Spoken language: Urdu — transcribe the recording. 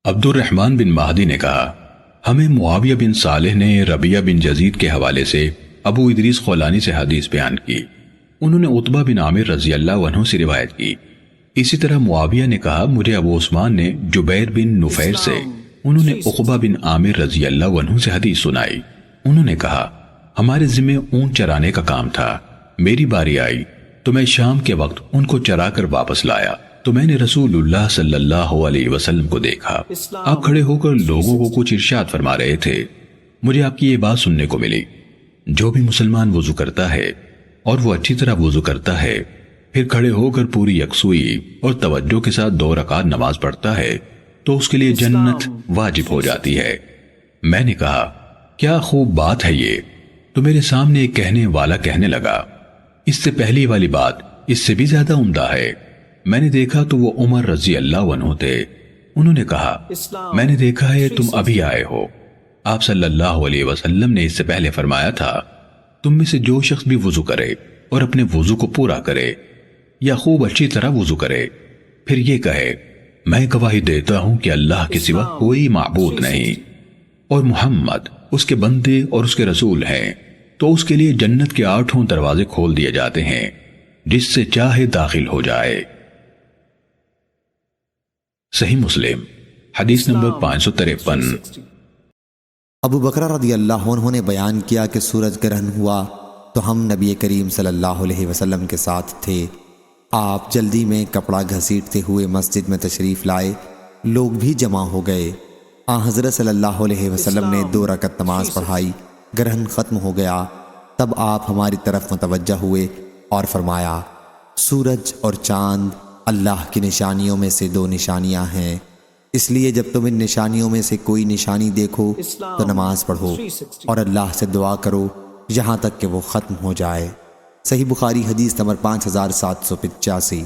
عبد الرحمن بن مہدی نے کہا، ہمیں معاویہ بن صالح نے ربیعہ بن یزید کے حوالے سے ابو ادریس خولانی سے حدیث بیان کی۔ انہوں نے عتبہ بن عامر رضی اللہ عنہ سے روایت کی۔ اسی طرح معاویہ نے کہا، مجھے ابو عثمان نے جبیر بن نفیر سے، انہوں نے عقبہ بن عامر رضی اللہ عنہ سے حدیث سنائی۔ انہوں نے کہا، ہمارے ذمہ اونٹ چرانے کا کام تھا، میری باری آئی تو میں شام کے وقت ان کو چرا کر واپس لایا تو میں نے رسول اللہ صلی اللہ علیہ وسلم کو دیکھا، آپ کھڑے ہو کر لوگوں کو کچھ ارشاد فرما رہے تھے۔ مجھے آپ کی یہ بات سننے کو ملی، جو بھی مسلمان وضو کرتا ہے اور وہ اچھی طرح وضو کرتا ہے، پھر کھڑے ہو کر پوری یکسوئی اور توجہ کے ساتھ 2 رکعت نماز پڑھتا ہے تو اس کے لیے جنت واجب ہو جاتی ہے۔ میں نے کہا، کیا خوب بات ہے یہ؟ تو میرے سامنے ایک کہنے والا کہنے لگا، اس سے پہلی والی بات اس سے بھی زیادہ عمدہ ہے۔ میں نے دیکھا تو وہ عمر رضی اللہ عنہ تھے۔ انہوں نے کہا، میں نے دیکھا ہے تم ابھی آئے ہو۔ آپ صلی اللہ علیہ وسلم نے اس سے پہلے فرمایا تھا، تم میں سے جو شخص بھی وضو کرے اور اپنے وضو کو پورا کرے یا خوب اچھی طرح وضو کرے، پھر یہ کہے، میں گواہی دیتا ہوں کہ اللہ کے سوا کوئی معبود نہیں اور محمد اس کے بندے اور اس کے رسول ہیں، تو اس کے لیے جنت کے 8 دروازے کھول دیے جاتے ہیں، جس سے چاہے داخل ہو جائے۔ صحیح مسلم حدیث نمبر 553۔ ابو بکر رضی اللہ عنہ نے بیان کیا کہ سورج گرہن ہوا تو ہم نبی کریم صلی اللہ علیہ وسلم کے ساتھ تھے۔ آپ جلدی میں کپڑا گھسیٹتے ہوئے مسجد میں تشریف لائے، لوگ بھی جمع ہو گئے۔ حضرت صلی اللہ علیہ وسلم نے 2 رکعت نماز پڑھائی، گرہن ختم ہو گیا۔ تب آپ ہماری طرف متوجہ ہوئے اور فرمایا، سورج اور چاند اللہ کی نشانیوں میں سے 2 نشانیاں ہیں، اس لیے جب تم ان نشانیوں میں سے کوئی نشانی دیکھو تو نماز پڑھو اور اللہ سے دعا کرو یہاں تک کہ وہ ختم ہو جائے۔ صحیح بخاری حدیث نمبر 5785۔